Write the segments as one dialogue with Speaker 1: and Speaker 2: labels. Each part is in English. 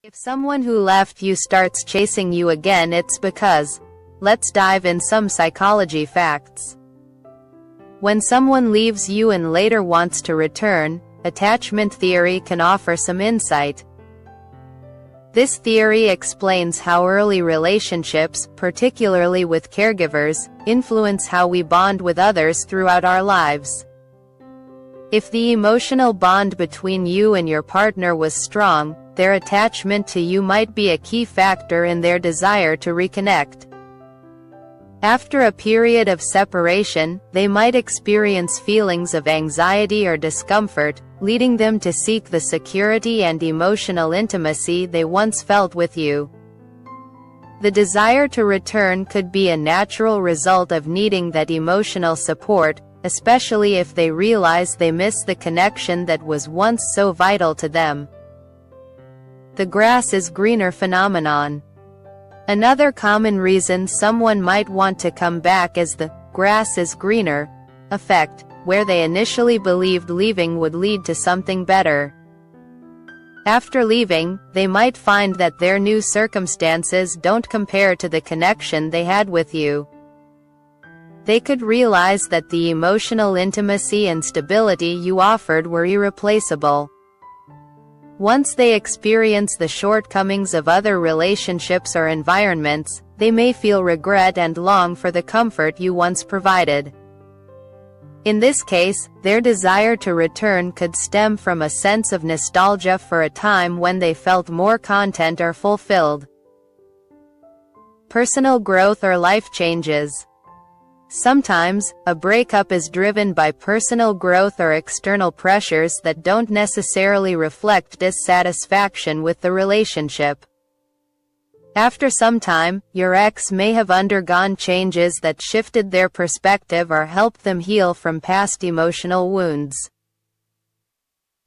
Speaker 1: If someone who left you starts chasing you again, it's because, let's dive in some psychology facts. When someone leaves you and later wants to return, attachment theory can offer some insight. This theory explains how early relationships, particularly with caregivers, influence how we bond with others throughout our lives. If the emotional bond between you and your partner was strong, their attachment to you might be a key factor in their desire to reconnect. After a period of separation, they might experience feelings of anxiety or discomfort, leading them to seek the security and emotional intimacy they once felt with you. The desire to return could be a natural result of needing that emotional support, especially if they realize they miss the connection that was once so vital to them. The grass is greener phenomenon. Another common reason someone might want to come back is the grass is greener effect, where they initially believed leaving would lead to something better. After leaving, they might find that their new circumstances don't compare to the connection they had with you. They could realize that the emotional intimacy and stability you offered were irreplaceable. Once they experience the shortcomings of other relationships or environments, they may feel regret and long for the comfort you once provided. In this case, their desire to return could stem from a sense of nostalgia for a time when they felt more content or fulfilled. Personal growth or life changes. Sometimes, a breakup is driven by personal growth or external pressures that don't necessarily reflect dissatisfaction with the relationship. After some time, your ex may have undergone changes that shifted their perspective or helped them heal from past emotional wounds.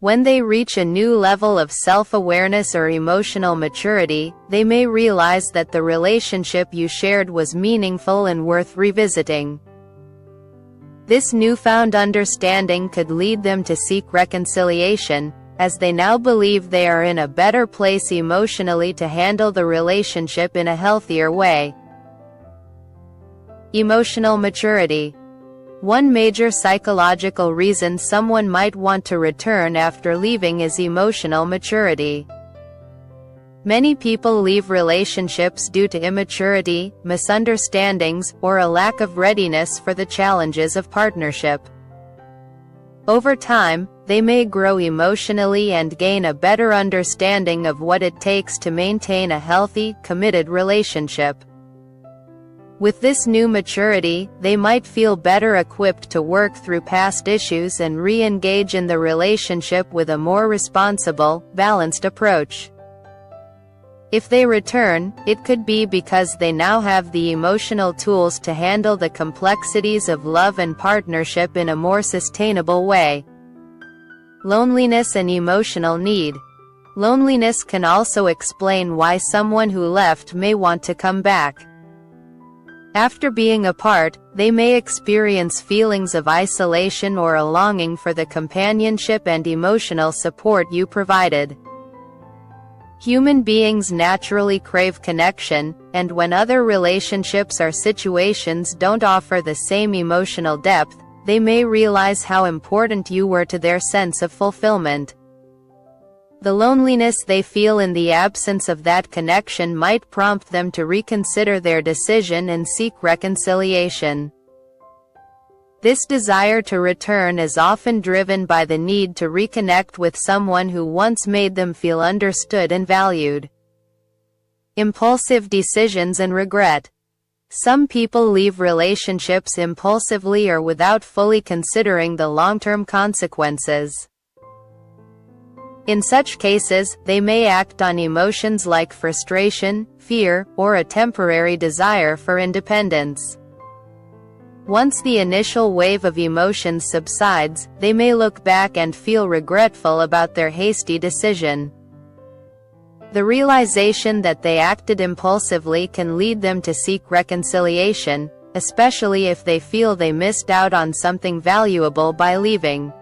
Speaker 1: When they reach a new level of self-awareness or emotional maturity, they may realize that the relationship you shared was meaningful and worth revisiting. This newfound understanding could lead them to seek reconciliation, as they now believe they are in a better place emotionally to handle the relationship in a healthier way. Emotional maturity. One major psychological reason someone might want to return after leaving is emotional maturity. Many people leave relationships due to immaturity, misunderstandings, or a lack of readiness for the challenges of partnership. Over time, they may grow emotionally and gain a better understanding of what it takes to maintain a healthy, committed relationship. With this new maturity, they might feel better equipped to work through past issues and re-engage in the relationship with a more responsible, balanced approach. If they return, it could be because they now have the emotional tools to handle the complexities of love and partnership in a more sustainable way. Loneliness and emotional need. Loneliness can also explain why someone who left may want to come back. After being apart, they may experience feelings of isolation or a longing for the companionship and emotional support you provided. Human beings naturally crave connection, and when other relationships or situations don't offer the same emotional depth, they may realize how important you were to their sense of fulfillment. The loneliness they feel in the absence of that connection might prompt them to reconsider their decision and seek reconciliation. This desire to return is often driven by the need to reconnect with someone who once made them feel understood and valued. Impulsive decisions and regret. Some people leave relationships impulsively or without fully considering the long-term consequences. In such cases, they may act on emotions like frustration, fear, or a temporary desire for independence. Once the initial wave of emotions subsides, they may look back and feel regretful about their hasty decision. The realization that they acted impulsively can lead them to seek reconciliation, especially if they feel they missed out on something valuable by leaving.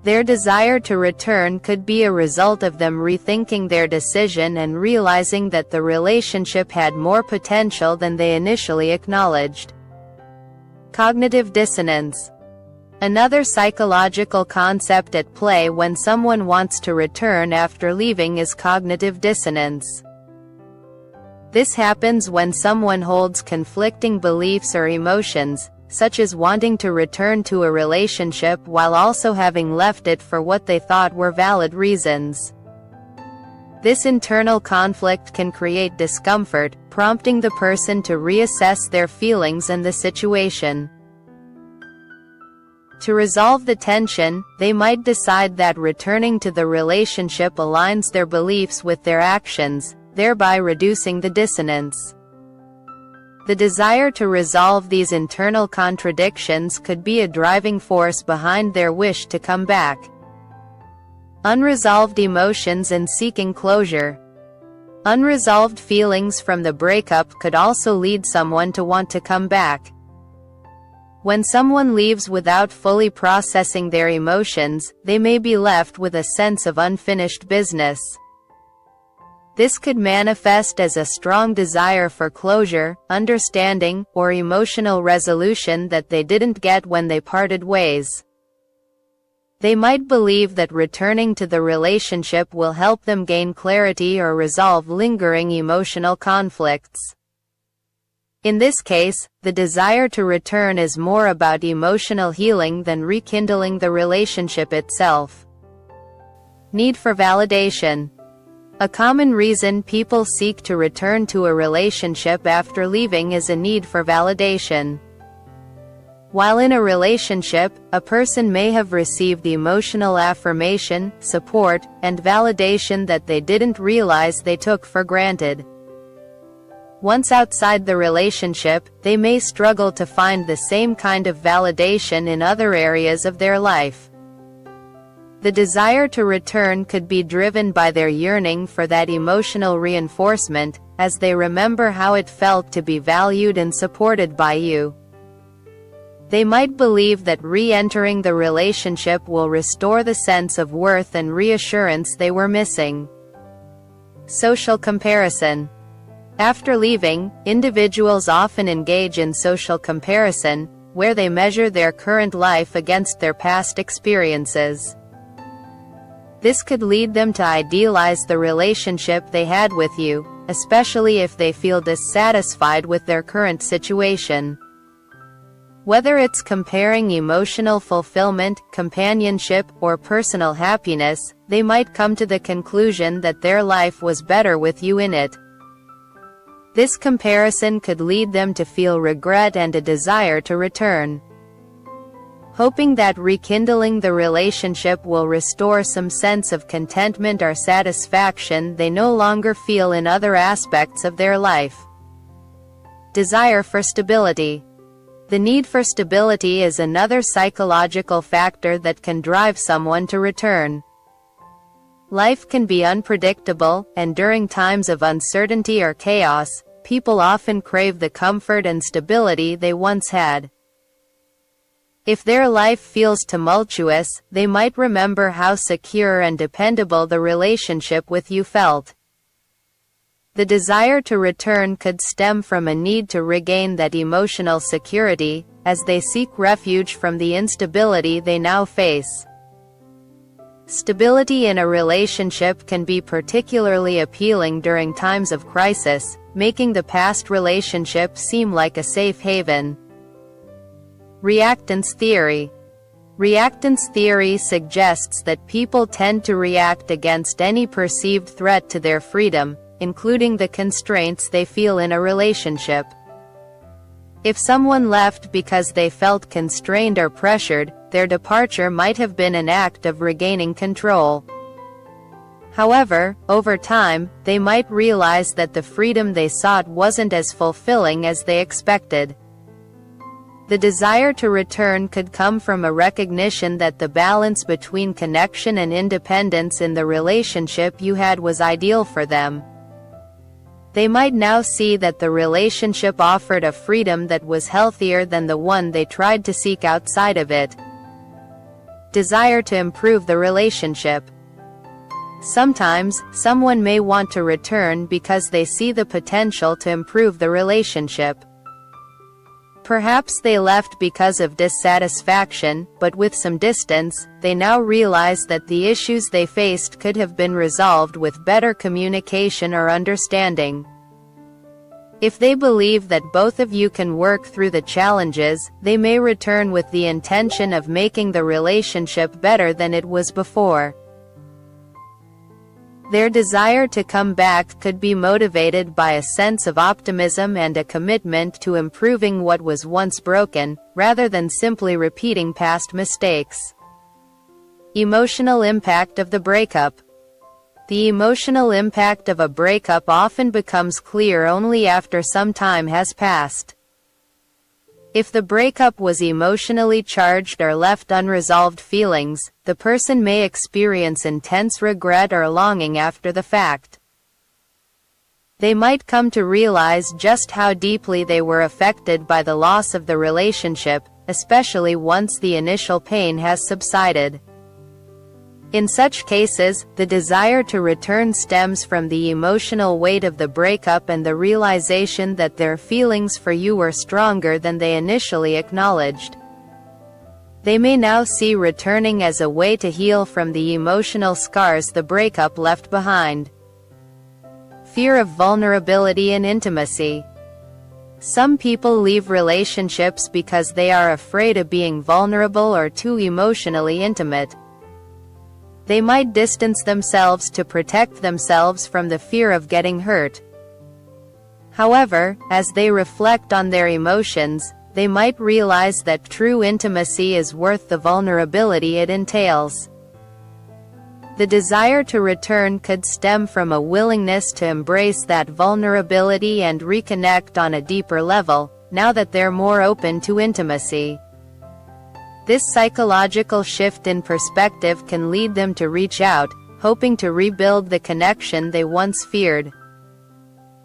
Speaker 1: Their desire to return could be a result of them rethinking their decision and realizing that the relationship had more potential than they initially acknowledged. Cognitive dissonance. Another psychological concept at play when someone wants to return after leaving is cognitive dissonance. This happens when someone holds conflicting beliefs or emotions, such as wanting to return to a relationship while also having left it for what they thought were valid reasons. This internal conflict can create discomfort, prompting the person to reassess their feelings and the situation. To resolve the tension, they might decide that returning to the relationship aligns their beliefs with their actions, thereby reducing the dissonance. The desire to resolve these internal contradictions could be a driving force behind their wish to come back. Unresolved emotions and seeking closure. Unresolved feelings from the breakup could also lead someone to want to come back. When someone leaves without fully processing their emotions, they may be left with a sense of unfinished business. This could manifest as a strong desire for closure, understanding, or emotional resolution that they didn't get when they parted ways. They might believe that returning to the relationship will help them gain clarity or resolve lingering emotional conflicts. In this case, the desire to return is more about emotional healing than rekindling the relationship itself. Need for validation. A common reason people seek to return to a relationship after leaving is a need for validation. While in a relationship, a person may have received emotional affirmation, support, and validation that they didn't realize they took for granted. Once outside the relationship, they may struggle to find the same kind of validation in other areas of their life. The desire to return could be driven by their yearning for that emotional reinforcement, as they remember how it felt to be valued and supported by you. They might believe that re-entering the relationship will restore the sense of worth and reassurance they were missing. Social comparison. After leaving, individuals often engage in social comparison, where they measure their current life against their past experiences. This could lead them to idealize the relationship they had with you, especially if they feel dissatisfied with their current situation. Whether it's comparing emotional fulfillment, companionship, or personal happiness, they might come to the conclusion that their life was better with you in it. This comparison could lead them to feel regret and a desire to return. Hoping that rekindling the relationship will restore some sense of contentment or satisfaction they no longer feel in other aspects of their life. Desire for stability. The need for stability is another psychological factor that can drive someone to return. Life can be unpredictable, and during times of uncertainty or chaos, people often crave the comfort and stability they once had. If their life feels tumultuous, they might remember how secure and dependable the relationship with you felt. The desire to return could stem from a need to regain that emotional security, as they seek refuge from the instability they now face. Stability in a relationship can be particularly appealing during times of crisis, making the past relationship seem like a safe haven. Reactance theory. Reactance theory suggests that people tend to react against any perceived threat to their freedom, including the constraints they feel in a relationship. If someone left because they felt constrained or pressured, their departure might have been an act of regaining control. However, over time, they might realize that the freedom they sought wasn't as fulfilling as they expected. The desire to return could come from a recognition that the balance between connection and independence in the relationship you had was ideal for them. They might now see that the relationship offered a freedom that was healthier than the one they tried to seek outside of it. Desire to improve the relationship. Sometimes, someone may want to return because they see the potential to improve the relationship. Perhaps they left because of dissatisfaction, but with some distance, they now realize that the issues they faced could have been resolved with better communication or understanding. If they believe that both of you can work through the challenges, they may return with the intention of making the relationship better than it was before. Their desire to come back could be motivated by a sense of optimism and a commitment to improving what was once broken, rather than simply repeating past mistakes. Emotional impact of the breakup. The emotional impact of a breakup often becomes clear only after some time has passed. If the breakup was emotionally charged or left unresolved feelings, the person may experience intense regret or longing after the fact. They might come to realize just how deeply they were affected by the loss of the relationship, especially once the initial pain has subsided. In such cases, the desire to return stems from the emotional weight of the breakup and the realization that their feelings for you were stronger than they initially acknowledged. They may now see returning as a way to heal from the emotional scars the breakup left behind. Fear of vulnerability and intimacy. Some people leave relationships because they are afraid of being vulnerable or too emotionally intimate. They might distance themselves to protect themselves from the fear of getting hurt. However, as they reflect on their emotions, they might realize that true intimacy is worth the vulnerability it entails. The desire to return could stem from a willingness to embrace that vulnerability and reconnect on a deeper level, now that they're more open to intimacy. This psychological shift in perspective can lead them to reach out, hoping to rebuild the connection they once feared.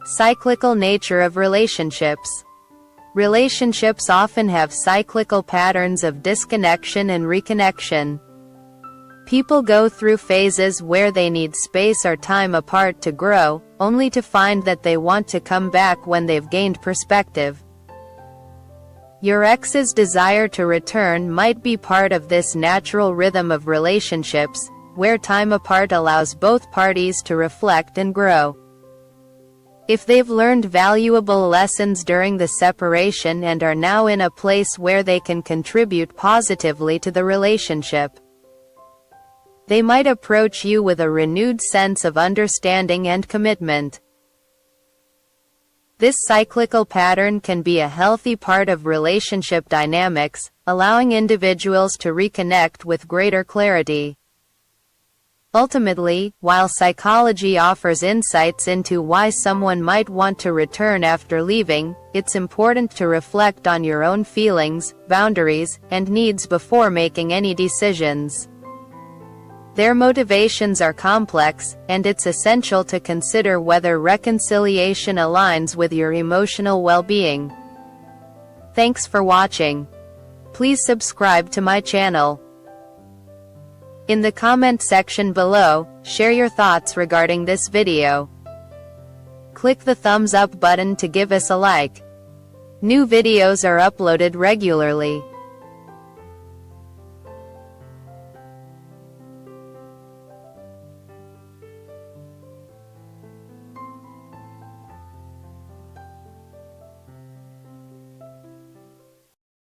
Speaker 1: Cyclical nature of relationships. Relationships often have cyclical patterns of disconnection and reconnection. People go through phases where they need space or time apart to grow, only to find that they want to come back when they've gained perspective. Your ex's desire to return might be part of this natural rhythm of relationships, where time apart allows both parties to reflect and grow. If they've learned valuable lessons during the separation and are now in a place where they can contribute positively to the relationship, they might approach you with a renewed sense of understanding and commitment. This cyclical pattern can be a healthy part of relationship dynamics, allowing individuals to reconnect with greater clarity. Ultimately, while psychology offers insights into why someone might want to return after leaving, it's important to reflect on your own feelings, boundaries, and needs before making any decisions. Their motivations are complex, and it's essential to consider whether reconciliation aligns with your emotional well-being. Thanks for watching. Please subscribe to my channel. In the comment section below, share your thoughts regarding this video. Click the thumbs up button to give us a like. New videos are uploaded regularly.